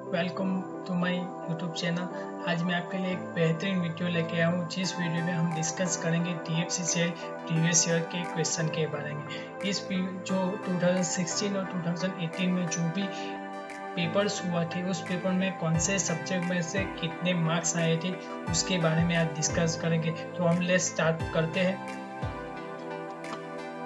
Welcome to my YouTube channel. आज मैं आपके लिए एक बेहतरीन वीडियो लेके आया हूँ, जिस वीडियो में हम डिस्कस करेंगे टीएफसी से प्रीवियस ईयर के क्वेश्चन के बारे में। जो 2016 और 2018 में जो भी पेपर्स हुआ थे, उस पेपर में कौन से सब्जेक्ट में से कितने मार्क्स आए थे, उसके बारे में आज डिस्कस करेंगे। तो हम लेट्स स्टार्ट करते हैं।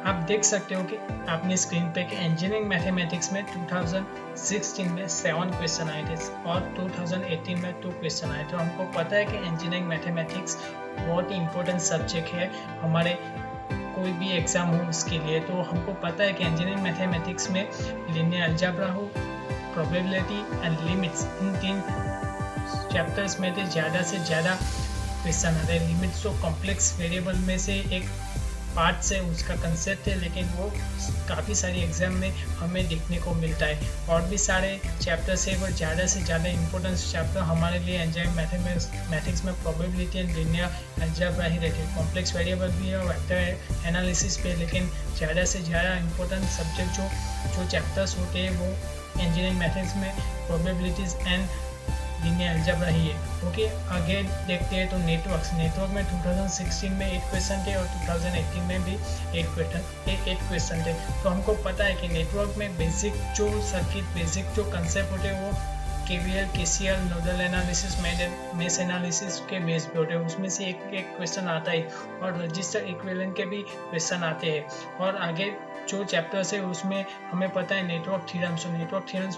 आप देख सकते हो कि आपने स्क्रीन पे कि इंजीनियरिंग मैथमेटिक्स में 2016 में 7 क्वेश्चन आए थे और 2018 में 2 क्वेश्चन आए थे। हमको पता है कि इंजीनियरिंग मैथमेटिक्स बहुत ही इम्पोर्टेंट सब्जेक्ट है हमारे कोई भी एग्जाम हो उसके लिए। तो हमको पता है कि इंजीनियरिंग मैथमेटिक्स में लीनियर अलजेब्रा हो, probability and limits, in 3 chapters में से ज़्यादा क्वेश्चन आते हैं। लिमिट्स तो कॉम्प्लेक्स वेरिएबल में से एक पार्ट से उसका कंसेप्ट है, लेकिन वो काफ़ी सारी एग्जाम में हमें देखने को मिलता है। और भी सारे चैप्टर्स है, वो ज़्यादा से ज़्यादा इंपॉर्टेंस चैप्टर हमारे लिए इंजीनियरिंग मैथमेटिक्स में प्रोबेबिलिटी एंड लीनियर अलजेब्रा ही रहते हैं। कॉम्प्लेक्स वेरिएबल भी है और वेक्टर एनालिसिस पे, लेकिन ज़्यादा से ज़्यादा इंपॉर्टेंट सब्जेक्ट जो चैप्टर्स होते हैं वो इंजीनियरिंग मैथमेटिक्स में प्रोबेबिलिटीज एंड लीनियर अलजेब्रा ही है। ओके, आगे देखते हैं। तो नेटवर्क में 2016 में 8 क्वेश्चन थे और 2018 में भी 8 क्वेश्चन थे। तो हमको पता है कि नेटवर्क में बेसिक जो सर्किट, बेसिक जो कंसेप्ट होते हैं वो KVL, KCL, nodal analysis, mesh analysis के बेस पे होते हैं। उसमें से एक क्वेश्चन आता है और रजिस्टर इक्विवेलेंट के भी क्वेश्चन आते हैं। और आगे जो चैप्टर्स है उसमें हमें पता है नेटवर्क थ्योरम्स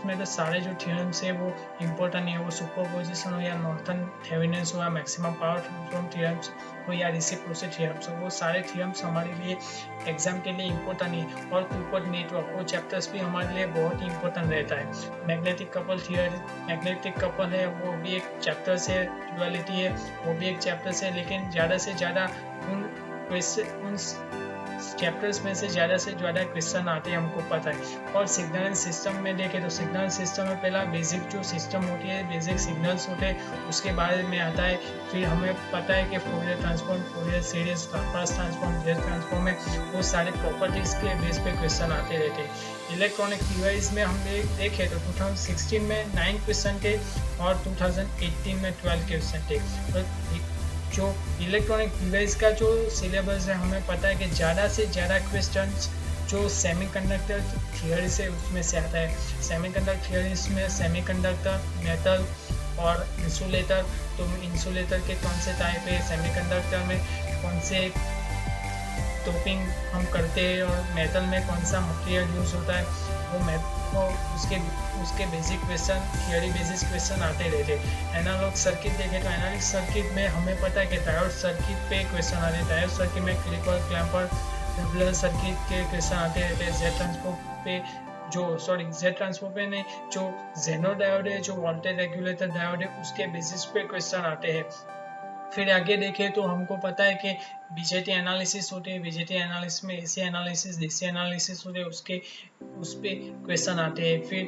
में तो सारे जो थ्योरम्स है वो इम्पोर्टेंट है। वो सुपरपोजिशन हो या नॉर्थन थेवेनिन्स हो या मैक्सिमम पावर ट्रांसफॉर्म थ्योरम्स हो या रेसिप्रोसिटी थ्योरम्स हो, वो सारे थ्योरम्स हमारे लिए एग्जाम के लिए इम्पोर्टेंट है। और ऊपर नेटवर्क, वो चैप्टर्स भी हमारे लिए बहुत ही इम्पोर्टेंट रहता है। Magnetic couple theory, magnetic couple है, वो भी एक चैप्टर से, ड्युअलिटी है, वो भी एक चैप्टर से, लेकिन ज़्यादा से ज़्यादा उन चैप्टर्स में से ज़्यादा क्वेश्चन आते हैं, हमको पता है। और सिग्नल सिस्टम में देखें तो सिग्नल सिस्टम में पहला बेसिक जो सिस्टम होती है, बेसिक सिग्नल्स होते हैं, उसके बारे में आता है। फिर हमें पता है कि Fourier transform, Fourier series, Laplace transform, Z transform में वो सारे प्रॉपर्टीज़ के बेस पे क्वेश्चन आते रहते हैं। इलेक्ट्रॉनिक डिवाइस में हम देखें तो 2016 में 9 क्वेश्चन थे और 2018 में 12 क्वेश्चन थे। तो जो इलेक्ट्रॉनिक डिवाइस का जो सिलेबस है, हमें पता है कि ज़्यादा से ज़्यादा क्वेश्चंस जो सेमीकंडक्टर थियरी से उसमें से आता है। सेमीकंडक्टर थियरीज में सेमीकंडक्टर, मेटल और इंसुलेटर, तो इंसुलेटर के कौन से टाइप है, सेमीकंडक्टर में कौन से टोपिंग हम करते हैं और मेटल में कौन सा मटेरियल यूज़ होता है, वो उसके basic question, theory basis question आते रहते हैं। एनालॉग सर्किट देखें तो एनालॉग सर्किट में हमें पता है कि डायोड सर्किट पे क्वेश्चन आते हैं। डायोड सर्किट में क्लिपर, क्लैम्पर, रेगुलर सर्किट के क्वेश्चन आते रहते हैं। जेड ट्रांसफॉर्म पे नहीं, जो जेनो डायोड है, जो वोल्टेज रेगुलेटर डायोड है, उसके बेसिस पे क्वेश्चन आते हैं। फिर आगे देखें तो हमको पता है कि बीजेटी एनालिसिस होते हैं। बीजेटी एनालिसिस में एसी एनालिसिस, डीसी एनालिसिस होते हैं, उस पे क्वेश्चन आते हैं। फिर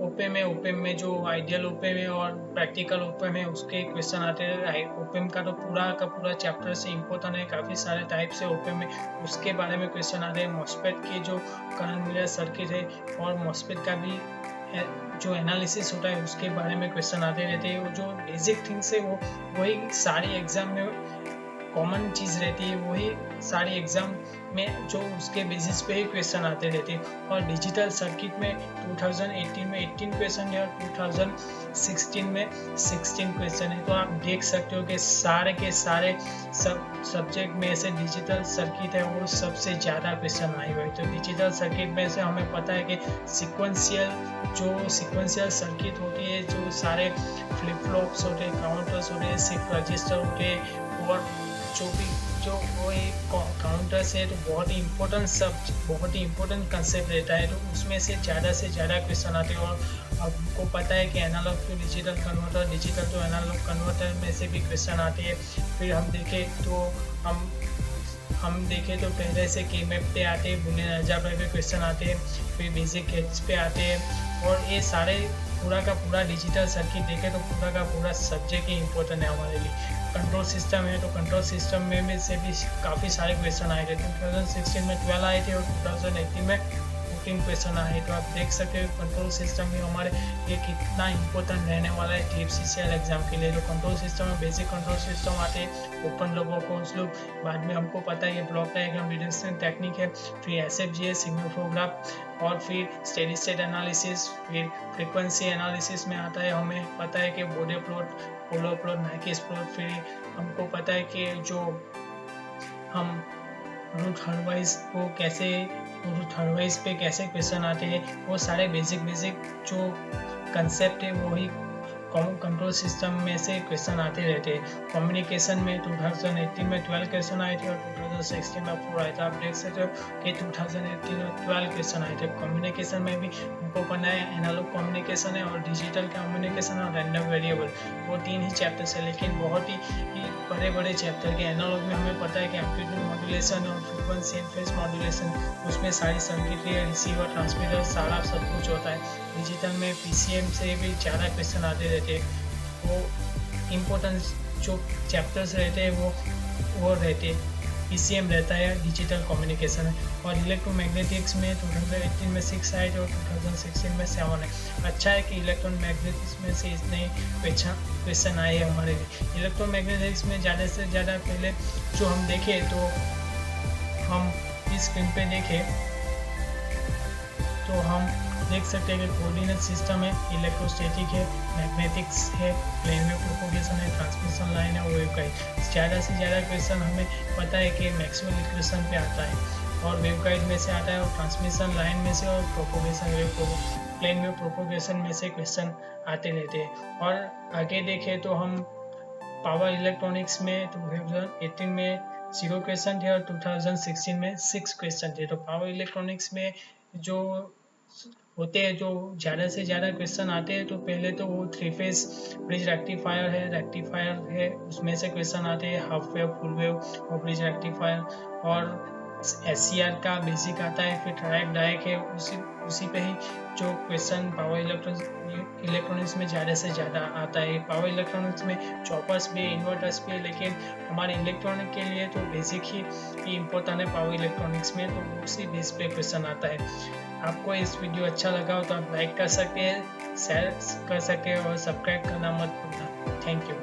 ओपेम में जो आइडियल ओपेम है और प्रैक्टिकल ओपेम है, उसके क्वेश्चन आते हैं। ओपेम का तो पूरा चैप्टर से इम्पोर्टेंट है, काफ़ी सारे टाइप से ओपेम है, उसके बारे में क्वेश्चन आते हैं। मॉस्फेट के जो करंट मिरर सर्किट है और मॉस्फेट का भी जो एनालिसिस होता है उसके बारे में क्वेश्चन आते रहते हैं। वो जो बेसिक थिंग्स है वो वही सारी एग्जाम में कॉमन चीज़ रहती है, वही सारी एग्जाम में जो उसके बेसिस पे ही क्वेश्चन आते रहते हैं। और डिजिटल सर्किट में 2018 में 18 क्वेश्चन है और 2016 में 16 क्वेश्चन है। तो आप देख सकते हो कि सारे के सारे सब्जेक्ट में से डिजिटल सर्किट है वो सबसे ज़्यादा क्वेश्चन आए हुए। तो डिजिटल सर्किट में से हमें पता है कि सिक्वेंशियल सर्किट होती है, जो सारे फ्लिप फ्लॉप्स होते हैं, काउंटर्स होते हैं, शिफ्ट रजिस्टर होते हैं, और जो वो एक काउंटर्स है, तो बहुत ही इम्पोर्टेंट कंसेप्ट रहता है। तो उसमें से ज़्यादा क्वेश्चन आते हैं। और आपको पता है कि analogue to digital converter, digital to analogue converter में से भी क्वेश्चन आते हैं। फिर हम देखें तो पहले से के मैप पे आते हैं, बुलियन अलजेब्रा पे क्वेश्चन आते हैं, फिर बेसिक गेट्स पे आते हैं। और ये सारे पूरा का पूरा डिजिटल सर्किट देखें तो पूरा का पूरा सब्जेक्ट ही इम्पोर्टेंट है हमारे लिए। कंट्रोल सिस्टम है, तो कंट्रोल सिस्टम में से भी काफ़ी सारे क्वेश्चन आए थे। 2016 में 12 आए थे और 2018 में 15 क्वेश्चन आए। तो आप देख सकते हो कंट्रोल सिस्टम में हमारे ये कितना इंपॉर्टेंट रहने वाला है TFCCL एग्जाम के लिए। जो कंट्रोल सिस्टम में बेसिक कंट्रोल सिस्टम आते हैं, ओपन लूप, क्लोज लूप, बाद में हमको पता है ये ब्लॉक डायग्राम रिडक्शन टेक्निक है, फिर SFGS सिग्नल फ्लो ग्राफ, और फिर स्टेडी स्टेट एनालिसिस, फिर फ्रीक्वेंसी एनालिसिस में आता है। हमें पता है कि बोडे प्लॉट, पोलर प्लॉट, मैकिस प्लॉट, फिर हमको पता है कि जो हम रूट हर्डवाइज को कैसे, रूट हर्डवाइज पे कैसे क्वेश्चन आते हैं, वो सारे बेसिक जो कंसेप्ट है वो ही कंट्रोल सिस्टम में से क्वेश्चन आते रहते हैं। कम्युनिकेशन में 2018 में 12 क्वेश्चन आए थे और 2016 में 4 आए थे। आप देख सकते हो कि 2018 में 12 क्वेश्चन आए थे। कम्युनिकेशन में भी हमको पढ़ना है एनालॉग कम्युनिकेशन है और डिजिटल कम्युनिकेशन और रैंडम वेरिएबल, वो 3 ही चैप्टर्स है, लेकिन बहुत ही बड़े बड़े चैप्टर के। एनालॉग में हमें पता है कि एम्पलीट्यूड मॉड्यूलेशन और फ्रीक्वेंसी एंड फेज मॉड्यूलेशन, उसमें सारी सर्किटरी, रिसीवर, ट्रांसमीटर, सारा सब कुछ होता है। डिजिटल में PCM से भी ज़्यादा क्वेश्चन आते रहते हैं। वो इम्पोर्टेंस जो चैप्टर्स रहते हैं वो रहते हैं। PCM रहता है, डिजिटल कम्युनिकेशन है। और इलेक्ट्रोमैग्नेटिक्स में 2018 में 6 आए थे और 2016 में 7 है। अच्छा है कि इलेक्ट्रोमैग्नेटिक्स में से इतने क्वेश्चन आए हैं हमारे लिए। इलेक्ट्रोमैग्नेटिक्स में ज़्यादा से ज़्यादा पहले जो हम देखें, तो हम इस स्क्रीन पे देखें तो हम देख सकते हैं कि कोऑर्डिनेट सिस्टम है, इलेक्ट्रोस्टैटिक है, मैग्नेटिक्स है, प्लेन वेव प्रोपोगेशन है, ट्रांसमिशन लाइन है, वेवगाइड। ज़्यादा से ज़्यादा क्वेश्चन हमें पता है कि मैक्सवेल इक्वेशन पे आता है और वेवगाइड में से आता है और ट्रांसमिशन लाइन में से और प्रोपोगेशन प्लेन वेव प्रोपोगेशन में से क्वेश्चन आते रहते हैं। और आगे देखें तो हम पावर इलेक्ट्रॉनिक्स में 2018 में 0 क्वेश्चन थे और 2016 में 6 क्वेश्चन थे। तो पावर इलेक्ट्रॉनिक्स में जो होते हैं, जो ज़्यादा से ज़्यादा क्वेश्चन आते हैं, तो पहले तो वो 3 फेज ब्रिज रेक्टिफायर है, उसमें से क्वेश्चन आते हैं। हाफ वेव, फुल वेव और ब्रिज रेक्टिफायर, और SCR का बेसिक आता है, फिर डायक है, उसी पे ही जो क्वेश्चन पावर इलेक्ट्रॉनिक्स में ज़्यादा से ज़्यादा आता है। पावर इलेक्ट्रॉनिक्स में चॉपर्स भी, इन्वर्टर्स भी, लेकिन हमारे इलेक्ट्रॉनिक के लिए तो बेसिक ही इम्पोर्टेंट है पावर इलेक्ट्रॉनिक्स में, तो उसी बेस पे क्वेश्चन आता है। आपको इस वीडियो अच्छा लगा हो तो आप लाइक कर सकते हैं, शेयर कर सकते हैं और सब्सक्राइब करना मत भूलना। Thank you.